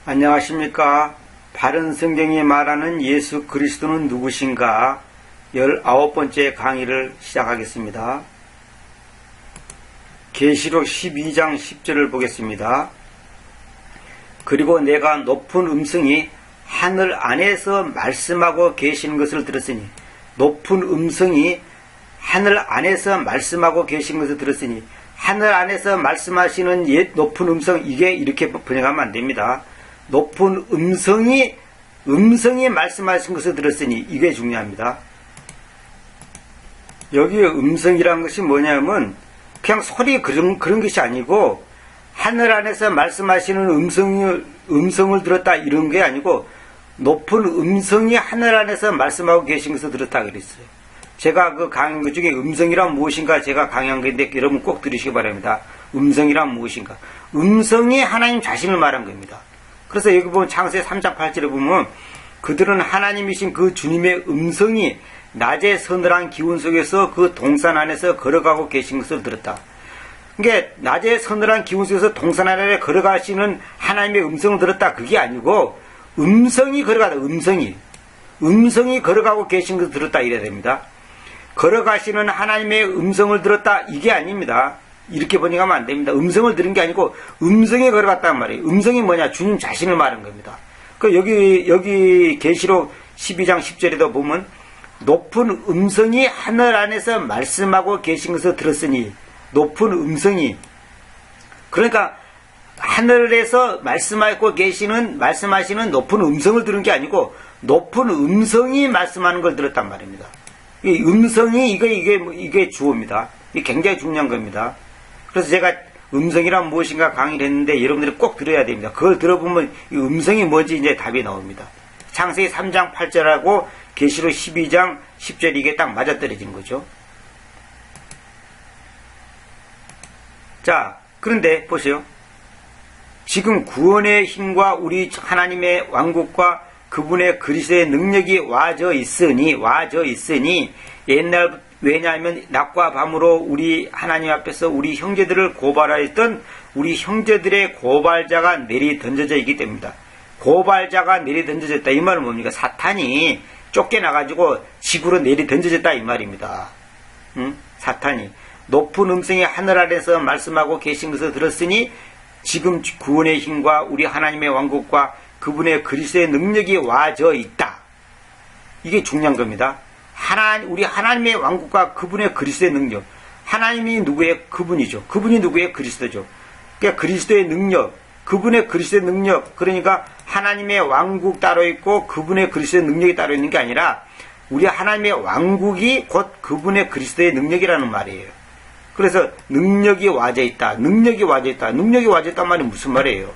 안녕하십니까. 바른 성경이 말하는 예수 그리스도는 누구신가 19번째 강의를 시작하겠습니다. 계시록 12장 10절을 보겠습니다. 그리고 내가 높은 음성이 하늘 안에서 말씀하고 계시는 것을 들었으니, 높은 음성이 하늘 안에서 말씀하고 계시는 것을 들었으니, 하늘 안에서 말씀하시는 높은 음성, 이게 이렇게 번역하면 안 됩니다. 높은 음성이 말씀하신 것을 들었으니, 이게 중요합니다. 여기에 음성이라는 것이 뭐냐면 그냥 소리 그런 것이 아니고, 하늘 안에서 말씀하시는 음성을 들었다 이런 게 아니고, 높은 음성이 하늘 안에서 말씀하고 계신 것을 들었다 그랬어요. 제가 그 강의 것 중에 음성이란 무엇인가 제가 강의한 건데 여러분 꼭 들으시기 바랍니다. 음성이란 무엇인가? 음성이 하나님 자신을 말한 겁니다. 그래서 여기 보면 창세기 3장 8절에 보면 그들은 하나님이신 그 주님의 음성이 낮의 서늘한 기운 속에서 그 동산 안에서 걸어가고 계신 것을 들었다. 그러니까 낮의 서늘한 기운 속에서 동산 안에 걸어가시는 하나님의 음성을 들었다. 그게 아니고 음성이 걸어가다. 음성이 걸어가고 계신 것을 들었다 이래야 됩니다. 걸어가시는 하나님의 음성을 들었다 이게 아닙니다. 이렇게 번역하면 안 됩니다. 음성을 들은 게 아니고 음성이 걸어갔단 말이에요. 음성이 뭐냐? 주님 자신을 말한 겁니다. 그 여기 계시록 12장 10절에도 보면 높은 음성이 하늘 안에서 말씀하고 계신 것을 들었으니, 높은 음성이, 그러니까 하늘에서 말씀하시는 높은 음성을 들은 게 아니고 높은 음성이 말씀하는 걸 들었단 말입니다. 이 음성이 이게 주어입니다. 이게 굉장히 중요한 겁니다. 그래서 제가 음성이란 무엇인가 강의를 했는데 여러분들이 꼭 들어야 됩니다. 그걸 들어보면 이 음성이 뭔지 이제 답이 나옵니다. 창세기 3장 8절하고 계시록 12장 10절이 이게 딱 맞아떨어진 거죠. 자, 그런데 보세요. 지금 구원의 힘과 우리 하나님의 왕국과 그분의 그리스도의 능력이 와져 있으니 옛날, 왜냐하면 낮과 밤으로 우리 하나님 앞에서 우리 형제들을 고발하였던 우리 형제들의 고발자가 내리 던져져 있기 때문이다. 고발자가 내리 던져졌다. 이 말은 뭡니까? 사탄이 쫓겨나가지고 지구로 내리 던져졌다 이 말입니다. 사탄이 높은 음성이 하늘 아래에서 말씀하고 계신 것을 들었으니 지금 구원의 힘과 우리 하나님의 왕국과 그분의 그리스도의 능력이 와져 있다. 이게 중요한 겁니다. 우리 하나님의 왕국과 그분의 그리스도의 능력. 하나님이 누구예요? 그분이죠. 그분이 누구예요? 그리스도죠. 그러니까 그리스도의 능력, 그분의 그리스도의 능력, 그러니까 하나님의 왕국 따로 있고 그분의 그리스도의 능력이 따로 있는 게 아니라 우리 하나님의 왕국이 곧 그분의 그리스도의 능력이라는 말이에요. 그래서 능력이 와져 있다. 능력이 와져 있단 말이 무슨 말이에요?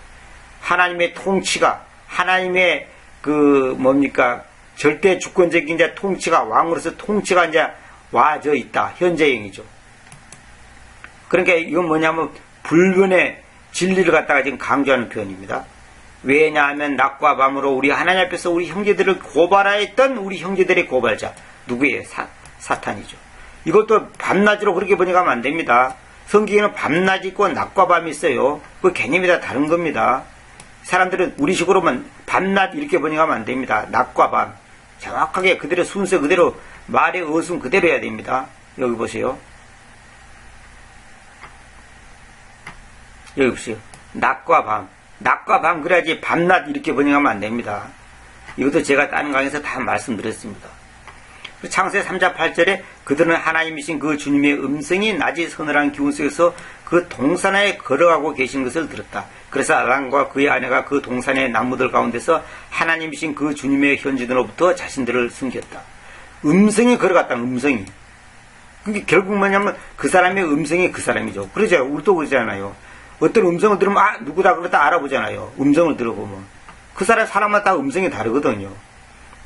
하나님의 통치가, 하나님의 절대 주권적인 이제 통치가, 왕으로서 통치가 이제 와져 있다. 현재형이죠. 그러니까 이건 뭐냐면 불변의 진리를 갖다가 지금 강조하는 표현입니다. 왜냐하면 낮과 밤으로 우리 하나님 앞에서 우리 형제들을 고발하였던 우리 형제들의 고발자. 누구예요? 사탄이죠. 이것도 밤낮으로 그렇게 번역하면 안 됩니다. 성경에는 밤낮이 있고 낮과 밤이 있어요. 그 개념이 다 다른 겁니다. 사람들은 우리식으로만 밤낮 이렇게 번역하면 안 됩니다. 낮과 밤. 정확하게 그대로 순서 그대로 말의 어순 그대로 해야 됩니다. 여기 보세요. 여기 보세요. 낮과 밤 그래야지 밤낮 이렇게 번역하면 안 됩니다. 이것도 제가 다른 강의에서 다 말씀드렸습니다. 창세기 3장 8절에 그들은 하나님이신 그 주님의 음성이 낮이 서늘한 기운 속에서 그 동산에 걸어가고 계신 것을 들었다. 그래서 아담과 그의 아내가 그 동산의 나무들 가운데서 하나님이신 그 주님의 현지들로부터 자신들을 숨겼다. 음성이 걸어갔다. 음성이. 그게 결국 뭐냐면 그 사람의 음성이 그 사람이죠. 그러죠. 우리도 그러잖아요. 어떤 음성을 들으면 누구다 그러다 알아보잖아요. 음성을 들어보면 그 사람마다 음성이 다르거든요.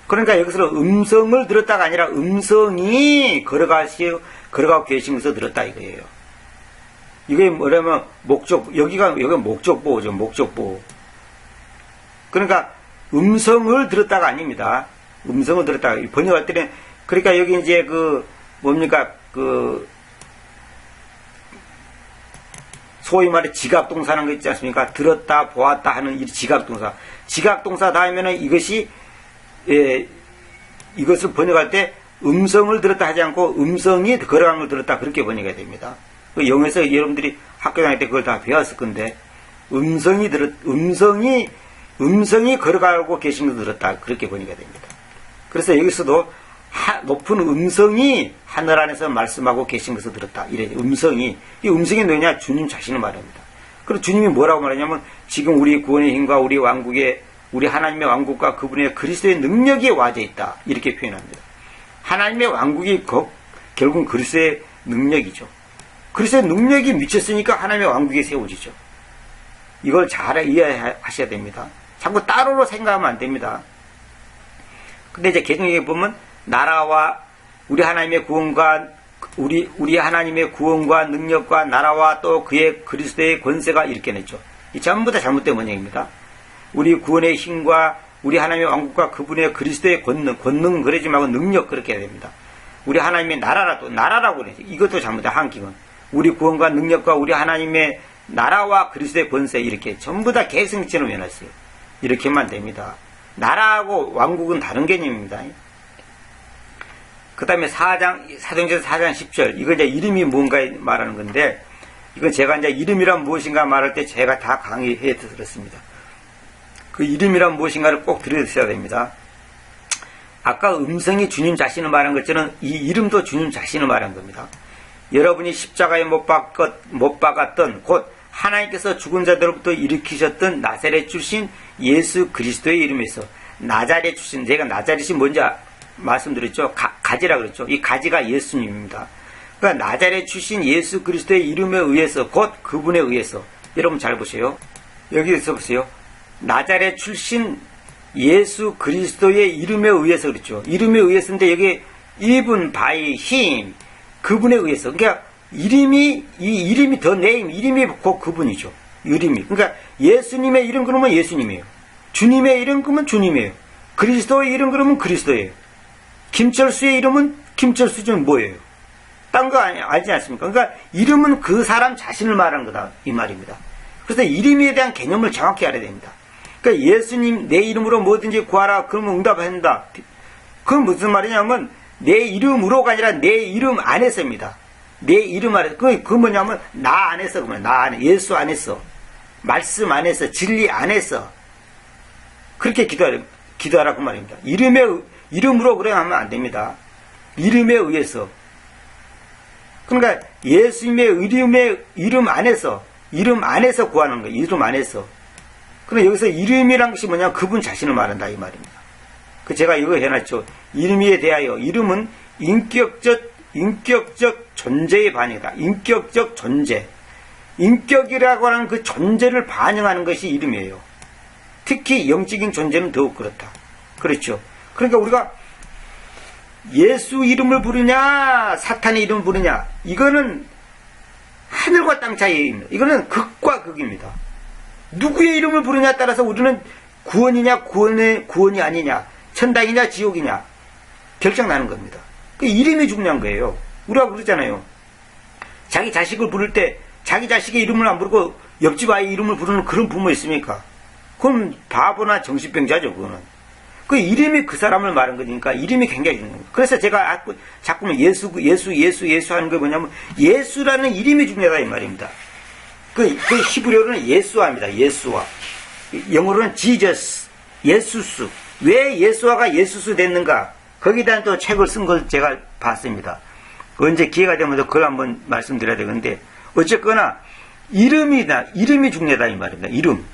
그러니까 여기서 음성을 들었다가 아니라 음성이 걸어가고 계신 것을 들었다 이거예요. 이게 뭐냐면 여기가 목적보호죠. 목적보호. 그러니까 음성을 들었다가 아닙니다. 음성을 들었다가 번역할 때는 그러니까 여기 이제 소위 말해 지각동사라는 거 있지 않습니까? 들었다, 보았다 하는 이 지각동사. 지각동사 다음에는 이것이, 이것을 번역할 때 음성을 들었다 하지 않고 음성이 걸어가는 걸 들었다 그렇게 번역해야 됩니다. 영어에서 여러분들이 학교 다닐 때 그걸 다 배웠을 건데 음성이 걸어가고 계신 걸 들었다 그렇게 번역해야 됩니다. 그래서 여기서도 높은 음성이 하늘 안에서 말씀하고 계신 것을 들었다. 이래 음성이 이 음성이 뭐냐? 주님 자신을 말합니다. 그리고 주님이 뭐라고 말하냐면 지금 우리 구원의 힘과 우리 왕국의 우리 하나님의 왕국과 그분의 그리스도의 능력이 와져 있다. 이렇게 표현합니다. 하나님의 왕국이 결국은 그리스도의 능력이죠. 그리스도의 능력이 미쳤으니까 하나님의 왕국이 세워지죠. 이걸 잘 이해하셔야 됩니다. 자꾸 따로로 생각하면 안 됩니다. 근데 이제 개정에 보면 나라와 우리 하나님의 구원과 우리 하나님의 구원과 능력과 나라와 또 그의 그리스도의 권세가 이렇게 냈죠. 이 전부 다 잘못된 번역입니다. 우리 구원의 힘과 우리 하나님의 왕국과 그분의 그리스도의 권능 그러지 말고 능력 그렇게 해야 됩니다. 우리 하나님의 나라라고 그러죠. 이것도 잘못된 한기은 우리 구원과 능력과 우리 하나님의 나라와 그리스도의 권세 이렇게 전부 다 개성처럼 해놨어요. 이렇게 하면 안 됩니다. 나라하고 왕국은 다른 개념입니다. 그 다음에 사도행전 4장 10절 이건 이제 이름이 뭔가 말하는 건데 이건 제가 이제 이름이란 무엇인가 말할 때 제가 다 강의해 들었습니다. 그 이름이란 무엇인가를 꼭 들으셔야 됩니다. 아까 음성이 주님 자신을 말한 것처럼 이 이름도 주님 자신을 말한 겁니다. 여러분이 십자가에 못 박았던 곧 하나님께서 죽은 자들로부터 일으키셨던 나사렛 출신 예수 그리스도의 이름에서 나자렛 출신 제가 나자렛이 뭔지 말씀드렸죠. 가지라 그랬죠. 이 가지가 예수님입니다. 그러니까 나자렛 출신 예수 그리스도의 이름에 의해서 곧 그분에 의해서 여러분 잘 보세요. 여기서 보세요. 나자렛 출신 예수 그리스도의 이름에 의해서 그랬죠. 이름에 의해서인데 여기 even by him 그분에 의해서 그러니까 이 이름이 더 네임 이름이 곧 그분이죠. 이름이 그러니까 예수님의 이름 그러면 예수님이에요. 주님의 이름 그러면 주님이에요. 그리스도의 이름 그러면 그리스도예요. 김철수의 이름은 김철수는 뭐예요? 딴 거 알지 않습니까? 그러니까 이름은 그 사람 자신을 말하는 거다 이 말입니다. 그래서 이름에 대한 개념을 정확히 알아야 됩니다. 그러니까 예수님 내 이름으로 뭐든지 구하라 그러면 응답한다. 그건 무슨 말이냐면 내 이름으로가 아니라 내 이름 안에서입니다. 내 이름 안에서 그 뭐냐면 나 안에서 그러면 나 안에 예수 안에서 말씀 안에서 진리 안에서 그렇게 기도하라고 말입니다. 이름으로 그래 하면 안 됩니다. 이름에 의해서 그러니까 예수님의 이름 안에서 구하는 거예요. 이름 안에서. 그럼 여기서 이름이란 것이 뭐냐 그분 자신을 말한다 이 말입니다. 그 제가 이거 해놨죠. 이름에 대하여 이름은 인격적 존재의 반영이다. 인격적 존재. 인격이라고 하는 그 존재를 반영하는 것이 이름이에요. 특히 영적인 존재는 더욱 그렇다. 그렇죠. 그러니까 우리가 예수 이름을 부르냐 사탄의 이름을 부르냐 이거는 하늘과 땅 차이입니다. 이거는 극과 극입니다. 누구의 이름을 부르냐에 따라서 우리는 구원이냐 구원이 아니냐 천당이냐 지옥이냐 결정나는 겁니다. 그 이름이 중요한 거예요. 우리가 그러잖아요. 자기 자식을 부를 때 자기 자식의 이름을 안 부르고 옆집 아이 이름을 부르는 그런 부모 있습니까? 그건 바보나 정신병자죠. 그거는. 그 이름이 그 사람을 말한 거니까 이름이 굉장히 중요해요. 그래서 제가 자꾸 예수 하는 게 뭐냐면 예수라는 이름이 중요하다 이 말입니다. 그 히브리어로는 예수화입니다. 예수화. 영어로는 Jesus, 예수수. 왜 예수화가 예수수 됐는가? 거기에 대한 또 책을 쓴 걸 제가 봤습니다. 언제 기회가 되면 그걸 한번 말씀드려야 되는데 어쨌거나 이름이 중요하다 이 말입니다. 이름.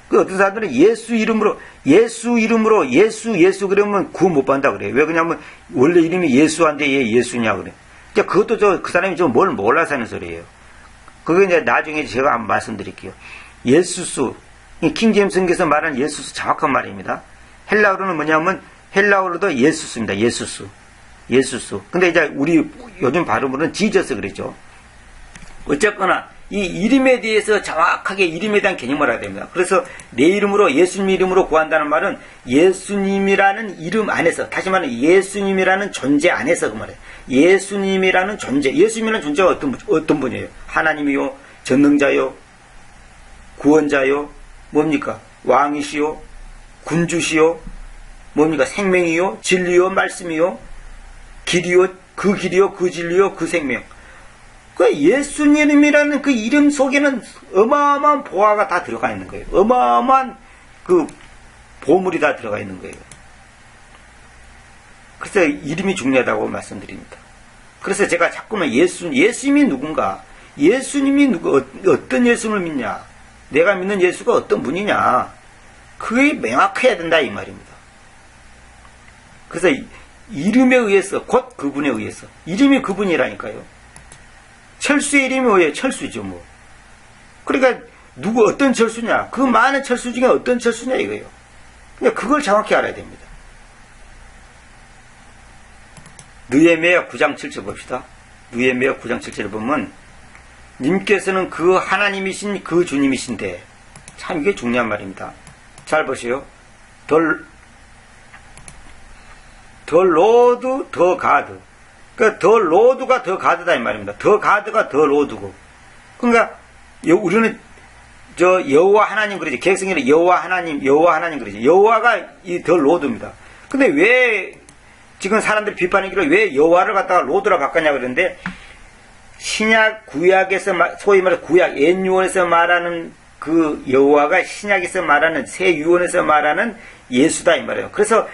그 어떤 사람들은 예수 이름으로 예수 그러면 구원 못 받는다 그래요. 왜 그러냐면 원래 이름이 예수한데 얘 예수냐 그래. 그것도 그 사람이 좀 뭘 몰라서 하는 소리예요. 그거 이제 나중에 제가 한번 말씀드릴게요. 예수수. 킹제임스 성경에서 말하는 예수수 정확한 말입니다. 헬라어로는 뭐냐면 헬라어로도 예수수입니다. 예수수. 근데 이제 우리 요즘 발음으로는 지저스 그랬죠. 어쨌거나 이 이름에 대해서 정확하게 이름에 대한 개념을 알아야 됩니다. 그래서 내 이름으로 예수님 이름으로 구한다는 말은 예수님이라는 이름 안에서 다시 말하면 예수님이라는 존재 안에서 그 말이에요. 예수님이라는 존재가 어떤 분이에요? 하나님이요, 전능자요, 구원자요, 뭡니까? 왕이시요, 군주시요, 뭡니까? 생명이요, 진리요, 말씀이요, 길이요, 그 진리요, 그 생명. 그 예수님이라는 그 이름 속에는 어마어마한 보화가 다 들어가 있는 거예요. 어마어마한 그 보물이 다 들어가 있는 거예요. 그래서 이름이 중요하다고 말씀드립니다. 그래서 제가 자꾸만 예수님이 누군가, 예수님이 어떤 예수를 믿냐, 내가 믿는 예수가 어떤 분이냐, 그게 명확해야 된다 이 말입니다. 그래서 이름에 의해서, 곧 그분에 의해서, 이름이 그분이라니까요. 철수의 이름이 뭐예요? 철수죠 뭐. 그러니까 어떤 철수냐, 그 많은 철수 중에 어떤 철수냐 이거예요. 그냥 그걸 정확히 알아야 됩니다. 느헤미야 9장 7절 봅시다. 느헤미야 9장 7절 보면 님께서는 그 하나님이신 그 주님이신데, 참 이게 중요한 말입니다. 잘 보세요. 더 로드 더 가드. 그러니까 더 로드가 더 가드다 이 말입니다. 더 가드가 더 로드고. 그러니까 우리는 여호와 하나님 그러지. 개성이는 여호와 하나님 그러지. 여호와가 이 더 로드입니다. 근데 왜 지금 사람들이 비판하기로 왜 여호와를 갖다가 로드라 바꿨냐 그러는데, 신약 구약에서 소위 말해서 구약 옛 유언에서 말하는 그 여호와가 신약에서 말하는 새 유언에서 말하는 예수다 이 말이에요. 그래서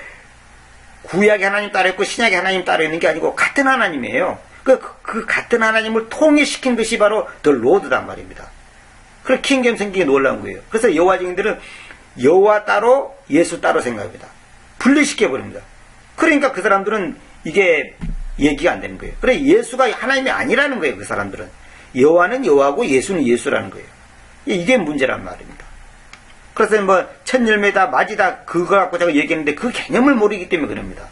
구약의 하나님 따로 있고 신약의 하나님 따로 있는 게 아니고 같은 하나님이에요. 그 같은 하나님을 통일시킨 것이 바로 더 로드단 말입니다. 그래서 킹겜 생기게 놀라운 거예요. 그래서 여호와 증인들은 여호와 따로 예수 따로 생각합니다. 분리시켜 버립니다. 그러니까 그 사람들은 이게 얘기가 안 되는 거예요. 그래 예수가 하나님이 아니라는 거예요. 그 사람들은 여호와는 여호와고 예수는 예수라는 거예요. 이게 문제란 말입니다. 그래서 뭐 첫열매다 맞이다 그거 갖고 제가 얘기했는데 그 개념을 모르기 때문에 그럽니다.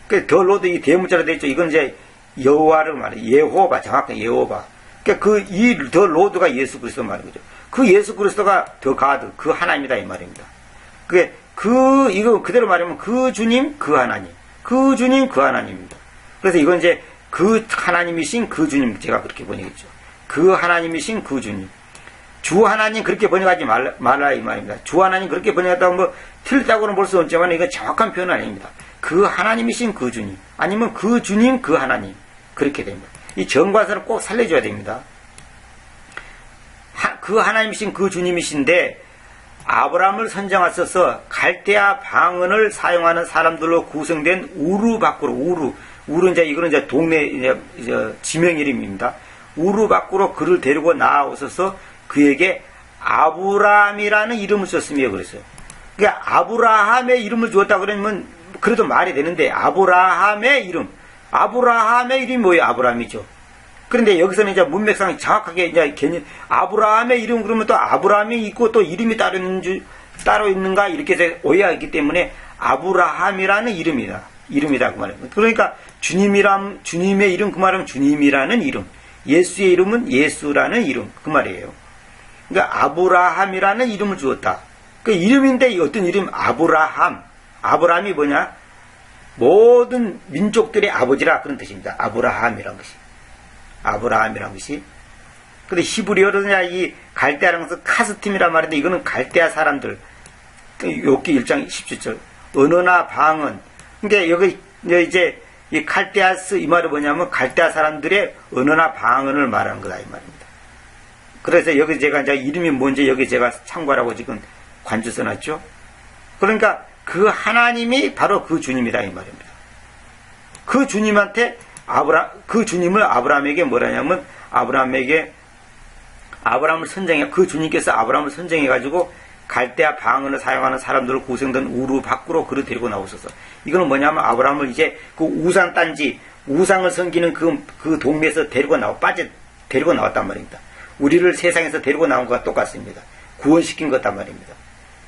그 더 로드 이 대문자로 되어 있죠. 이건 이제 여호와를 말해 예호바, 정확한 예호바. 그러니까 이 더 로드가 예수 그리스도 말인 거죠. 그 예수 그리스도가 더 가드, 그 하나님이다 이 말입니다. 이거 그대로 말하면 그 주님 그 하나님, 그 주님 그 하나님입니다. 그래서 이건 이제 그 하나님이신 그 주님, 제가 그렇게 번역했죠. 그 하나님이신 그 주님. 주 하나님 그렇게 번역하지 말라 이 말입니다. 주 하나님 그렇게 번역했다고 뭐 틀렸다고는 볼 수 없지만 이건 정확한 표현은 아닙니다. 그 하나님이신 그 주님, 아니면 그 주님 그 하나님, 그렇게 됩니다. 이 정관사를 꼭 살려줘야 됩니다. 그 하나님이신 그 주님이신데 아브라함을 선정하셔서 갈대아 방언을 사용하는 사람들로 구성된 우르 밖으로, 우르 이제 이거는 이제 동네 이제 지명 이름입니다. 우르 밖으로 그를 데리고 나오셔서 그에게 아브라함이라는 이름을 썼으며 그랬어요. 그러니까 아브라함의 이름을 주었다 그러면 그래도 말이 되는데, 아브라함의 이름이 뭐예요? 아브라함이죠. 그런데 여기서는 이제 문맥상 정확하게 이제 개념, 아브라함의 이름 그러면 또 아브라함이 있고 또 이름이 따로 있는가 이렇게 해서 오해하기 때문에 아브라함이라는 이름이다 그 말이에요. 그러니까 주님의 이름 그 말은 주님이라는 이름, 예수의 이름은 예수라는 이름 그 말이에요. 그러니까 아브라함이라는 이름을 주었다. 그 이름인데 어떤 이름? 아브라함이 뭐냐? 모든 민족들의 아버지라 그런 뜻입니다. 아브라함이라는 것이. 근데 히브리어로는 이 갈대아라는 것은 카스팀이란 말인데 이거는 갈대아 사람들. 욥기 1장 17절. 언어나 방언. 그러니까 여기 이제 이 갈대아스 이 말이 뭐냐면 갈대아 사람들의 언어나 방언을 말하는 거다 이 말입니다. 그래서 여기 제가 이제 이름이 뭔지 여기 제가 참고하라고 지금 관주 써놨죠. 그러니까 그 하나님이 바로 그 주님이다 이 말입니다. 그 주님한테 그 주님을 아브라함에게 뭐라냐면 아브라함을 선정해, 그 주님께서 아브라함을 선정해 가지고 갈대아 방언을 사용하는 사람들을 구성된 우르 밖으로 그를 데리고 나오셔서, 이거는 뭐냐면 아브라함을 이제 그 우상 단지, 우상을 섬기는 그 동네에서 데리고 나왔단 말입니다. 우리를 세상에서 데리고 나온 것과 똑같습니다. 구원시킨 것단 말입니다.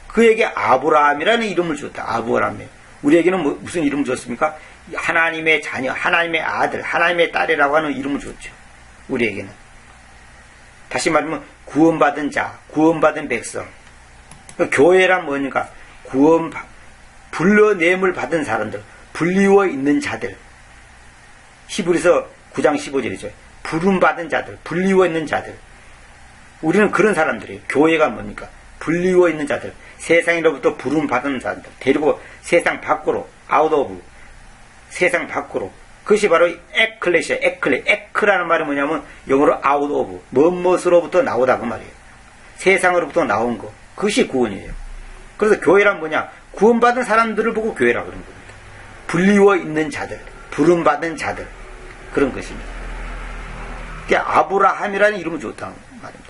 그에게 아브라함이라는 이름을 줬다. 아브라함에. 우리에게는 무슨 이름을 줬습니까? 하나님의 자녀, 하나님의 아들, 하나님의 딸이라고 하는 이름을 줬죠. 우리에게는. 다시 말하면 구원받은 자, 구원받은 백성. 교회란 뭐니까? 불러냄을 받은 사람들, 불리워 있는 자들. 히브리서 9장 15절이죠. 부름받은 자들, 불리워 있는 자들. 우리는 그런 사람들이에요. 교회가 뭡니까? 불리워 있는 자들, 세상으로부터 부름 받은 자들, 데리고 세상 밖으로, 아웃 오브, 세상 밖으로. 그것이 바로 에클레시아, 에크라는 말이 뭐냐면 영어로 아웃 오브, 무엇으로부터 나오다 그 말이에요. 세상으로부터 나온 거. 그것이 구원이에요. 그래서 교회란 뭐냐? 구원받은 사람들을 보고 교회라 그런 겁니다. 불리워 있는 자들, 부름 받은 자들, 그런 것입니다. 그러니까 아브라함이라는 이름은 좋다는 말입니다.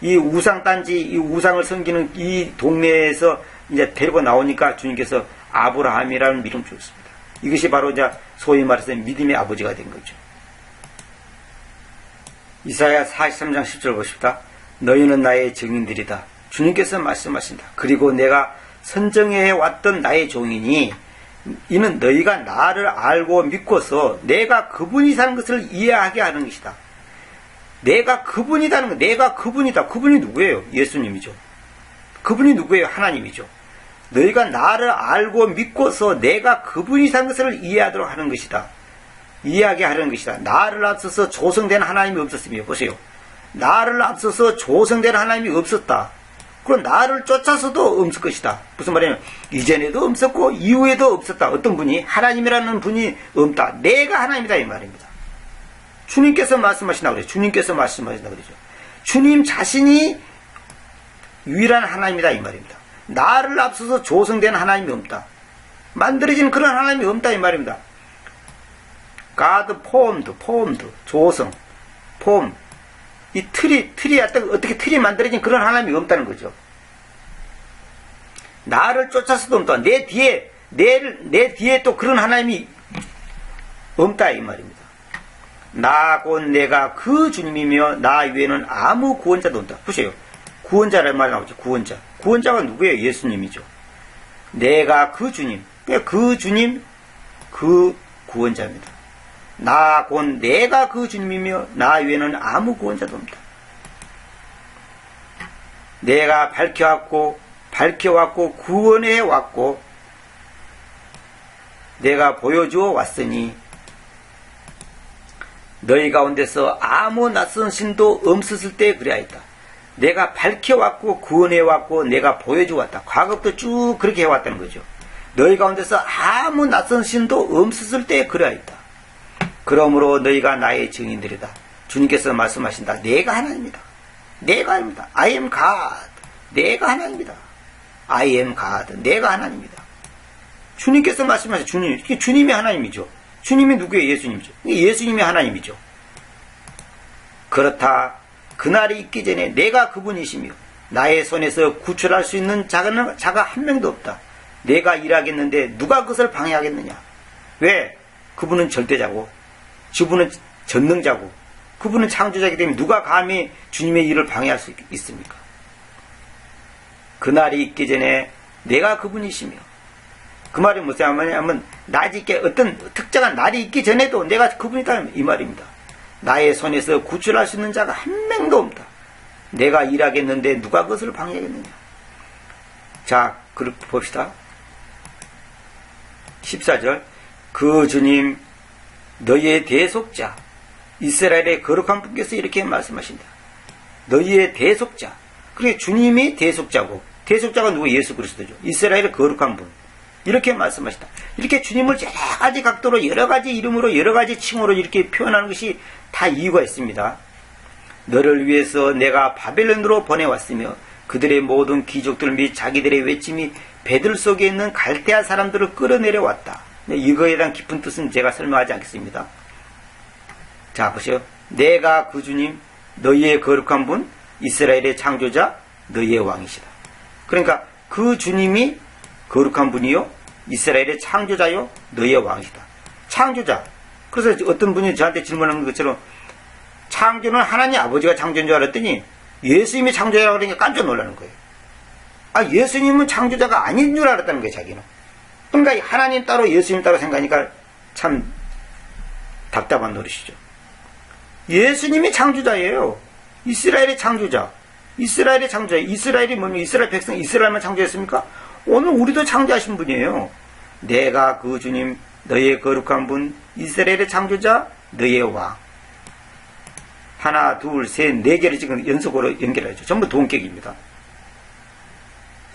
이 우상단지, 이 우상을 섬기는 이 동네에서 이제 데리고 나오니까 주님께서 아브라함이라는 이름 주셨습니다. 이것이 바로 이제 소위 말해서 믿음의 아버지가 된 거죠. 이사야 43장 10절 보십시다. 너희는 나의 증인들이다. 주님께서 말씀하신다. 그리고 내가 선정해 왔던 나의 종이니 이는 너희가 나를 알고 믿고서 내가 그분이 사는 것을 이해하게 하는 것이다. 내가 그분이다는 거, 내가 그분이다. 그분이 누구예요? 예수님이죠. 그분이 누구예요? 하나님이죠. 너희가 나를 알고 믿고서 내가 그분이 사는 것을 이해하도록 하는 것이다. 이해하게 하는 것이다. 나를 앞서서 조성된 하나님이 없었으며, 보세요. 나를 앞서서 조성된 하나님이 없었다. 그럼 나를 쫓아서도 없을 것이다. 무슨 말이냐면 이전에도 없었고 이후에도 없었다. 어떤 분이? 하나님이라는 분이 없다. 내가 하나님이다 이 말입니다. 주님께서 말씀하신다고 그래요. 주님께서 말씀하신다고 그러죠. 주님 자신이 유일한 하나님이다 이 말입니다. 나를 앞서서 조성된 하나님이 없다. 만들어진 그런 하나님이 없다 이 말입니다. God formed, 조성, form. 이 틀이 어떻게 틀이 만들어진 그런 하나님이 없다는 거죠. 나를 쫓아서도 없다. 내 뒤에 또 그런 하나님이 없다 이 말입니다. 나 곧 내가 그 주님이며 나 외에는 아무 구원자도 없다. 보세요. 구원자라는 말 나오죠. 구원자. 구원자가 누구예요? 예수님이죠. 내가 그 주님. 그 주님, 그 구원자입니다. 나 곧 내가 그 주님이며 나 외에는 아무 구원자도 없다. 내가 밝혀왔고 구원해왔고 내가 보여주어 왔으니 너희 가운데서 아무 낯선 신도 없었을 때 그래야했다. 내가 밝혀왔고 구원해왔고 내가 보여주었다. 과거부터 쭉 그렇게 해왔다는 거죠. 너희 가운데서 아무 낯선 신도 없었을 때 그래야했다. 그러므로 너희가 나의 증인들이다. 주님께서 말씀하신다. 내가 하나님이다. 내가 하나님이다. I am God. 내가 하나님이다. I am God. 내가 하나님이다. 주님께서 말씀하신 주님이 하나님이죠. 주님이 누구예요? 예수님이죠. 예수님이 하나님이죠. 그렇다. 그날이 있기 전에 내가 그분이시며 나의 손에서 구출할 수 있는 자가 한 명도 없다. 내가 일하겠는데 누가 그것을 방해하겠느냐? 왜? 그분은 절대자고 주분은 전능자고 그분은 창조자이기 때문에 누가 감히 주님의 일을 방해할 수 있습니까? 그날이 있기 전에 내가 그분이시며 그 말이 무슨 말이냐면 낮이 있게 어떤 특정한 날이 있기 전에도 내가 그분이다 이 말입니다. 나의 손에서 구출할 수 있는 자가 한 명도 없다. 내가 일하겠는데 누가 그것을 방해하겠느냐? 자, 그렇게 봅시다. 14절 그 주님 너희의 대속자 이스라엘의 거룩한 분께서 이렇게 말씀하신다. 너희의 대속자. 그게 주님이 대속자고 대속자가 누구? 예수 그리스도죠. 이스라엘의 거룩한 분. 이렇게 말씀하시다. 이렇게 주님을 여러 가지 각도로 여러 가지 이름으로 여러 가지 칭호로 이렇게 표현하는 것이 다 이유가 있습니다. 너를 위해서 내가 바벨론으로 보내왔으며 그들의 모든 귀족들 및 자기들의 외침이 배들 속에 있는 갈대아 사람들을 끌어내려왔다. 이거에 대한 깊은 뜻은 제가 설명하지 않겠습니다. 자, 보세요. 내가 그 주님, 너희의 거룩한 분, 이스라엘의 창조자, 너희의 왕이시다. 그러니까 그 주님이 거룩한 분이요, 이스라엘의 창조자요, 너희의 왕이시다. 창조자. 그래서 어떤 분이 저한테 질문한 것처럼 창조는 하나님 아버지가 창조인 줄 알았더니 예수님이 창조자라고 그러니까 깜짝 놀라는 거예요. 아, 예수님은 창조자가 아닌 줄 알았다는 거예요, 자기는. 그러니까 하나님 따로 예수님 따로 생각하니까 참 답답한 노릇이죠. 예수님이 창조자예요. 이스라엘의 창조자. 이스라엘의 창조자. 이스라엘이 뭐냐? 이스라엘 백성, 이스라엘만 창조했습니까? 오늘 우리도 창조하신 분이에요. 내가 그 주님, 너의 거룩한 분, 이스라엘의 창조자, 너의 왕. 하나, 둘, 셋, 네 개를 지금 연속으로 연결하죠. 전부 동격입니다.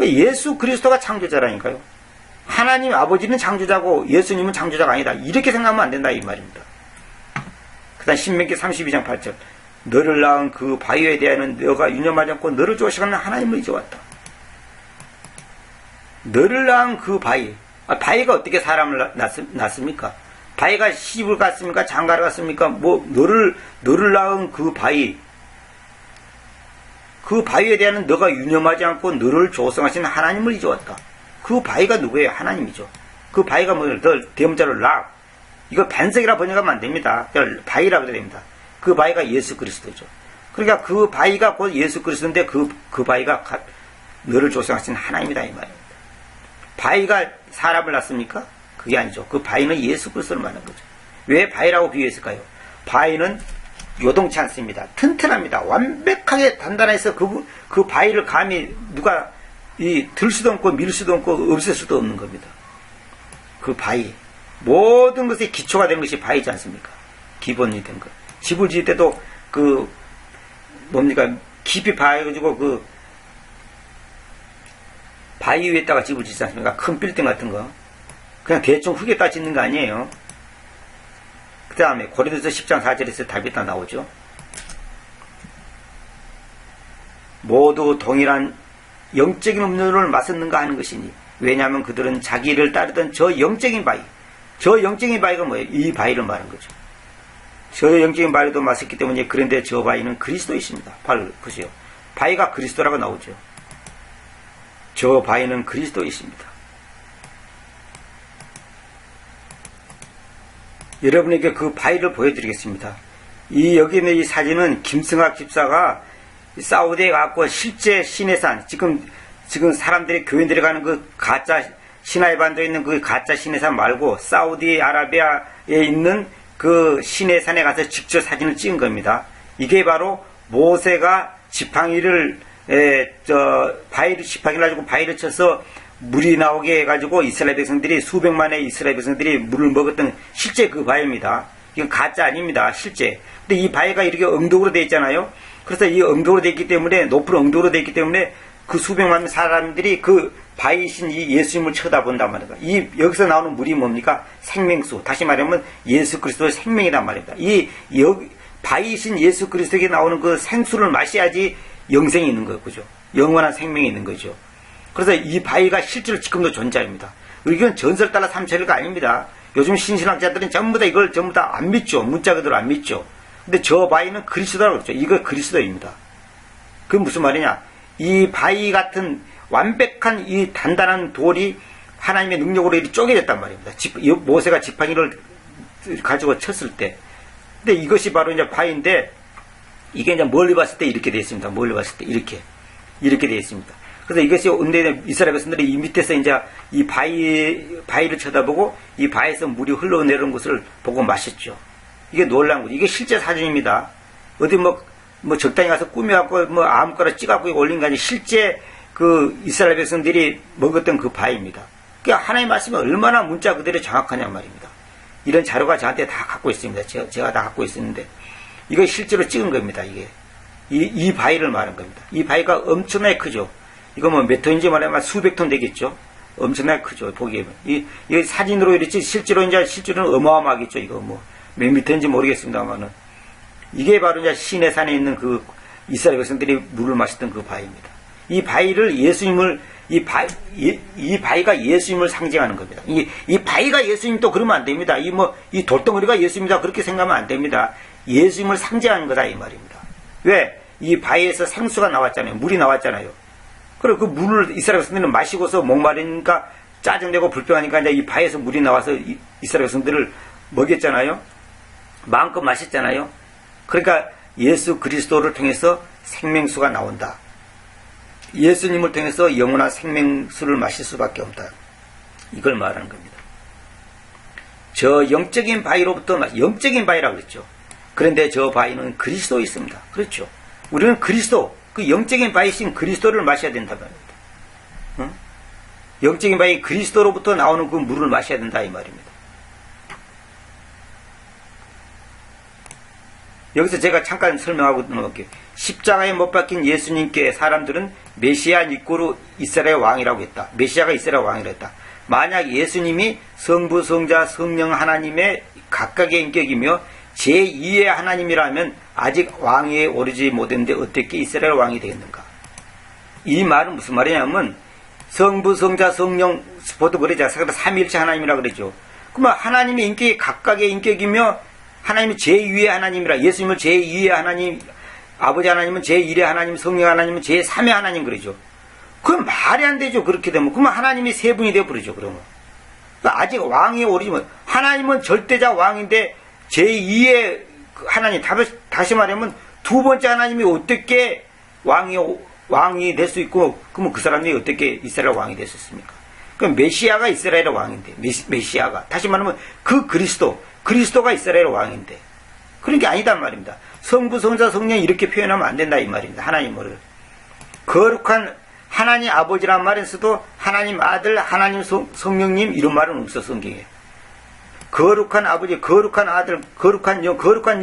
예수 그리스도가 창조자라니까요. 하나님 아버지는 창조자고 예수님은 창조자가 아니다. 이렇게 생각하면 안 된다 이 말입니다. 그 다음 신명기 32장 8절 너를 낳은 그 바위에 대하여는 너가 유념하지 않고 너를 조시가는 하나님을 잊어왔다. 너를 낳은 그 바위, 바위가 어떻게 사람을 낳습니까? 바위가 시집을 갔습니까? 장가를 갔습니까? 너를 낳은 그 바위, 그 바위에 대한 너가 유념하지 않고 너를 조성하신 하나님을 잊어왔다. 그 바위가 누구예요? 하나님이죠. 그 바위가 뭐예요? 대문자로 락. 이거 반석이라 번역하면 안 됩니다. 바위라고 해야 됩니다. 그 바위가 예수 그리스도죠. 그러니까 그 바위가 곧 예수 그리스도인데 그 바위가 너를 조성하신 하나님이다 이 말입니다. 바위가 사람을 낳습니까? 그게 아니죠. 그 바위는 예수 그리스도를 말하는 거죠. 왜 바위라고 비유했을까요? 바위는 요동치 않습니다. 튼튼합니다. 완벽하게 단단해서 그 바위를 감히 누가 들 수도 없고 밀 수도 없고 없앨 수도 없는 겁니다. 그 바위. 모든 것의 기초가 된 것이 바위지 않습니까? 기본이 된 것. 집을 지을 때도 깊이 봐가지고 바위 위에다가 집을 짓지 않습니까? 큰 빌딩 같은 거. 그냥 대충 흙에다 짓는 거 아니에요. 그 다음에 고린도서 10장 4절에서 답이 다 나오죠. 모두 동일한 영적인 음료를 마셨는가 하는 것이니 왜냐하면 그들은 자기를 따르던 저 영적인 바위가 뭐예요? 이 바위를 말하는 거죠. 저 영적인 바위도 마셨기 때문에 그런데 저 바위는 그리스도이십니다. 바로 보세요. 바위가 그리스도라고 나오죠. 저 바위는 그리스도이십니다. 여러분에게 그 바위를 보여드리겠습니다. 여기 있는 이 사진은 김승학 집사가 사우디에 가고 실제 시내산, 지금 사람들이 교인들이 가는 그 가짜 시나이 반도에 있는 그 가짜 시내산 말고 사우디아라비아에 있는 그 시내산에 가서 직접 사진을 찍은 겁니다. 이게 바로 모세가 지팡이를 지팡이를 가지고 바위를 쳐서 물이 나오게 해가지고 이스라엘 백성들이 수백만의 이스라엘 백성들이 물을 먹었던 실제 그 바위입니다. 이건 가짜 아닙니다. 실제. 근데 이 바위가 이렇게 엉덩으로 되어 있잖아요. 그래서 이 엉덩으로 되어 있기 때문에 높은 엉덩으로 되어 있기 때문에 그 수백만 사람들이 그 바위이신 이 예수님을 쳐다본단 말입니다. 여기서 나오는 물이 뭡니까? 생명수. 다시 말하면 예수 그리스도의 생명이란 말입니다. 바위이신 예수 그리스도에게 나오는 그 생수를 마셔야지 영생이 있는 거예요. 그죠? 영원한 생명이 있는 거죠. 그래서 이 바위가 실제로 지금도 존재합니다. 이건 전설 따라 삼천리가 아닙니다. 요즘 신신학자들은 전부 다 이걸 전부 다 안 믿죠. 문자 그대로 안 믿죠. 근데 저 바위는 그리스도라고 그러죠. 이거 그리스도입니다. 그게 무슨 말이냐? 이 바위 같은 완벽한 이 단단한 돌이 하나님의 능력으로 이렇게 쪼개졌단 말입니다. 모세가 지팡이를 가지고 쳤을 때. 근데 이것이 바로 이제 바위인데, 이게 이제 멀리 봤을 때 이렇게 되어 있습니다. 멀리 봤을 때 이렇게 되어 있습니다. 그래서 이것이 근데 이스라엘 백성들이 이 밑에서 이제 이 바위를 쳐다보고 이 바위에서 물이 흘러내리는 것을 보고 마셨죠. 이게 놀라운 거죠. 이게 실제 사진입니다. 어디 적당히 가서 꾸며갖고 아무거나 찍어갖고 올린 게 아니라 실제 그 이스라엘 백성들이 먹었던 그 바위입니다. 그러니까 하나님의 말씀이 얼마나 문자 그대로 정확하냐 말입니다. 이런 자료가 저한테 다 갖고 있습니다. 제가 다 갖고 있었는데 이거 실제로 찍은 겁니다. 이게 이 바위를 말한 겁니다. 이 바위가 엄청나게 크죠. 이거 몇 톤인지 말하면 수백 톤 되겠죠. 엄청나게 크죠. 보기에 이 사진으로 이렇지 실제로는 어마어마하겠죠. 이거 몇 미터인지 모르겠습니다만은 이게 바로 이제 시내산에 있는 그 이스라엘 백성들이 물을 마셨던 그 바위입니다. 이 바위를 이 바위가 예수님을 상징하는 겁니다. 이 바위가 예수님 또 그러면 안 됩니다. 이 돌덩어리가 예수님이다 그렇게 생각하면 안 됩니다. 예수님을 상징하는 거다 이 말입니다. 왜? 이 바위에서 생수가 나왔잖아요. 물이 나왔잖아요. 그리고 그 물을 이스라엘 백성들은 마시고서 목마르니까 짜증내고 불평하니까 이제 이 바위에서 물이 나와서 이스라엘 백성들을 먹였잖아요. 마음껏 마셨잖아요. 그러니까 예수 그리스도를 통해서 생명수가 나온다. 예수님을 통해서 영원한 생명수를 마실 수밖에 없다. 이걸 말하는 겁니다. 저 영적인 바위로부터 영적인 바위라고 그랬죠. 그런데 저 바위는 그리스도에 있습니다. 그렇죠. 우리는 그리스도, 그 영적인 바위신 그리스도를 마셔야 된다 말입니다. 응? 영적인 바위 그리스도로부터 나오는 그 물을 마셔야 된다 이 말입니다. 여기서 제가 잠깐 설명하고 넘어갈게요. 십자가에 못 박힌 예수님께 사람들은 메시아 니꼬르 이스라엘 왕이라고 했다. 메시아가 이스라엘 왕이라고 했다. 만약 예수님이 성부, 성자, 성령 하나님의 각각의 인격이며 제2의 하나님이라면 아직 왕위에 오르지 못했는데 어떻게 이스라엘 왕이 되겠는가? 이 말은 무슨 말이냐면 성부, 성자, 성령 보통 그러죠. 삼위일체 하나님이라고 그러죠. 그러면 하나님의 인격이 각각의 인격이며 하나님이 제2의 하나님이라 예수님을 제2의 하나님 아버지 하나님은 제1의 하나님 성령 하나님은 제3의 하나님 그러죠. 그건 말이 안 되죠. 그렇게 되면 그러면 하나님이 세 분이 되어버리죠. 그러면 그러니까 아직 왕위에 오르지 못 하나님은 절대자 왕인데 제2의 하나님 다시 말하면 두 번째 하나님이 어떻게 왕이 될 수 있고 그러면 그 사람이 어떻게 이스라엘 왕이 될 수 있습니까? 그럼 메시아가 이스라엘의 왕인데 메시아가 다시 말하면 그 그리스도가 이스라엘의 왕인데 그런 게 아니단 말입니다. 성부 성자 성령 이렇게 표현하면 안 된다 이 말입니다. 하나님을 거룩한 하나님 아버지란 말에서도 하나님 아들 하나님 성령님 이런 말은 없어 성경에. 거룩한 아버지 거룩한 아들 거룩한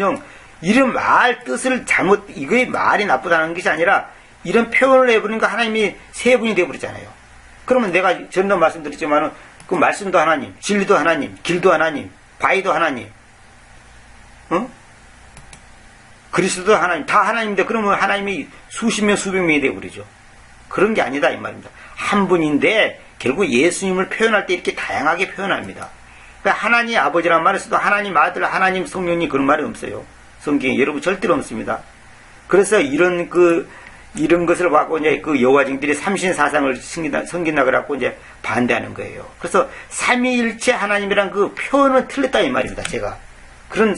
영 이런 말 뜻을 잘못 이거의 말이 나쁘다는 것이 아니라 이런 표현을 해버리니까 하나님이 세 분이 되어버리잖아요. 그러면 내가 전도 말씀드렸지만은 그 말씀도 하나님, 진리도 하나님, 길도 하나님, 바위도 하나님, 그리스도도 하나님, 다 하나님인데 그러면 하나님이 수십 명, 수백 명이 되어버리죠. 그런 게 아니다 이 말입니다. 한 분인데 결국 예수님을 표현할 때 이렇게 다양하게 표현합니다. 그러니까 하나님 아버지란 말에서도 하나님 아들, 하나님 성령님 그런 말이 없어요. 성경에 여러분 절대로 없습니다. 그래서 이런 것을 갖고 이제 그 여호와증들이 삼신사상을 섬긴다 그래갖고 이제 반대하는 거예요. 그래서 삼위일체 하나님이란 그 표현은 틀렸다 이 말입니다. 제가 그런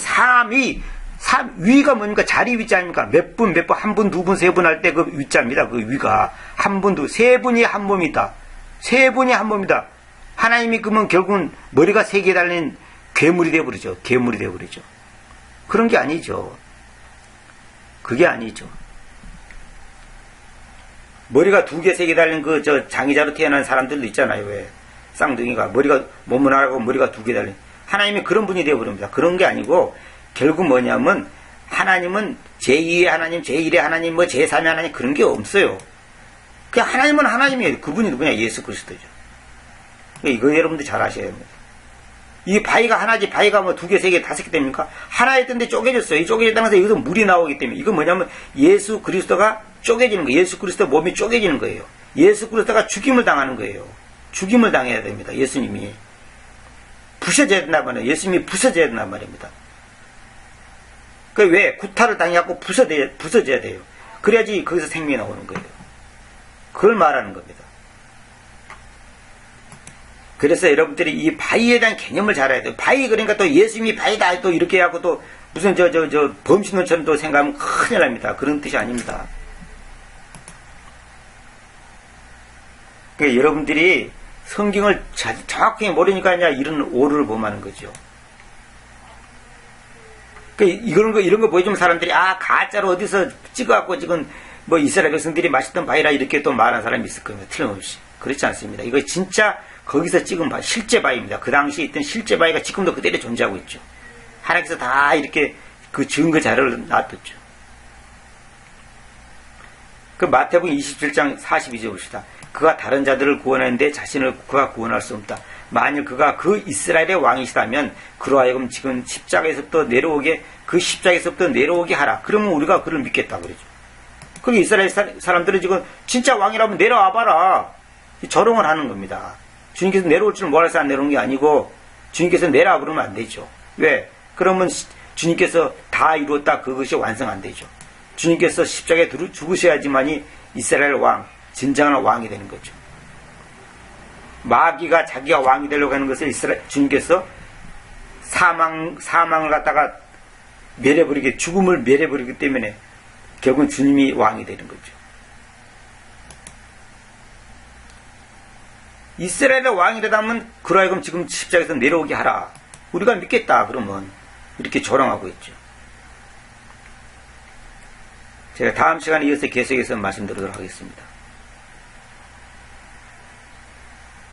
위가 뭡니까? 자리 위자 아닙니까? 몇 분, 한 분, 두 분, 세 분 할 때 그 위자입니다. 그 위가 한 분, 세 분이 한 몸이다. 세 분이 한 몸이다. 하나님이 그러면 결국은 머리가 세 개 달린 괴물이 되어버리죠. 괴물이 되어버리죠. 그런 게 아니죠. 그게 아니죠. 머리가 두 개, 세 개 달린 장의자로 태어난 사람들도 있잖아요. 왜? 쌍둥이가 머리가 몸문하고 머리가 두 개 달린 하나님이 그런 분이 되어버립니다. 그런 게 아니고 결국 뭐냐면 하나님은 제2의 하나님, 제1의 하나님, 제3의 하나님 그런 게 없어요. 그냥 하나님은 하나님이에요. 그분이 누구냐? 예수 그리스도죠. 이거 여러분들 잘 아셔야 됩니다. 이 바위가 하나지 바위가 두 개, 세 개, 다섯 개 됩니까? 하나였던데 쪼개졌어요. 이 쪼개졌다면서 여기서 물이 나오기 때문에 이거 뭐냐면 예수 그리스도가 쪼개지는 거예요. 예수 그리스도 몸이 쪼개지는 거예요. 예수 그리스도가 죽임을 당하는 거예요. 죽임을 당해야 됩니다. 예수님이 부셔져야 된단 말이에요. 예수님이 부서져야 된단 말입니다. 왜 구타를 당해갖고 부서져야 돼요. 그래야지 거기서 생명이 나오는 거예요. 그걸 말하는 겁니다. 그래서 여러분들이 이 바위에 대한 개념을 잘 알아야 돼요. 바위 그러니까 또 예수님이 바위다 또 이렇게 하고 또 무슨 범신론처럼 또 생각하면 큰일 납니다. 그런 뜻이 아닙니다. 그러니까 여러분들이 성경을 정확하게 모르니까 이런 오류를 범하는 거죠. 이런 거 보여주면 사람들이 가짜로 어디서 찍어갖고 지금 이스라엘 백성들이 맛있던 바위라 이렇게 또 말하는 사람이 있을 겁니다. 틀림없이. 그렇지 않습니다. 이거 진짜 거기서 찍은 바위, 실제 바위입니다. 그 당시에 있던 실제 바위가 지금도 그대로 존재하고 있죠. 하나님께서 다 이렇게 그 증거 자료를 놔뒀죠. 그 마태복음 27장 42절 봅시다. 그가 다른 자들을 구원하는데 자신을 그가 구원할 수 없다. 만일 그가 그 이스라엘의 왕이시다면 그로 하여금 지금 십자가에서부터 내려오게 하라. 그러면 우리가 그를 믿겠다 그러죠. 그게 이스라엘 사람들은 지금 진짜 왕이라면 내려와 봐라. 조롱을 하는 겁니다. 주님께서 내려올 줄 몰라서 안 내려오는 게 아니고 주님께서 내려와 그러면 안 되죠. 왜? 그러면 주님께서 다 이루었다 그것이 완성 안 되죠. 주님께서 십자가에 죽으셔야지만이 이스라엘 왕, 진정한 왕이 되는 거죠. 마귀가 자기가 왕이 되려고 하는 것을 주님께서 사망을 갖다가 죽음을 멸해버리기 때문에 결국은 주님이 왕이 되는 거죠. 이스라엘의 왕이라면 그로 하여금 지금 십자가에서 내려오게 하라. 우리가 믿겠다 그러면 이렇게 조롱하고 있죠. 제가 다음 시간에 이어서 계속해서 말씀드리도록 하겠습니다.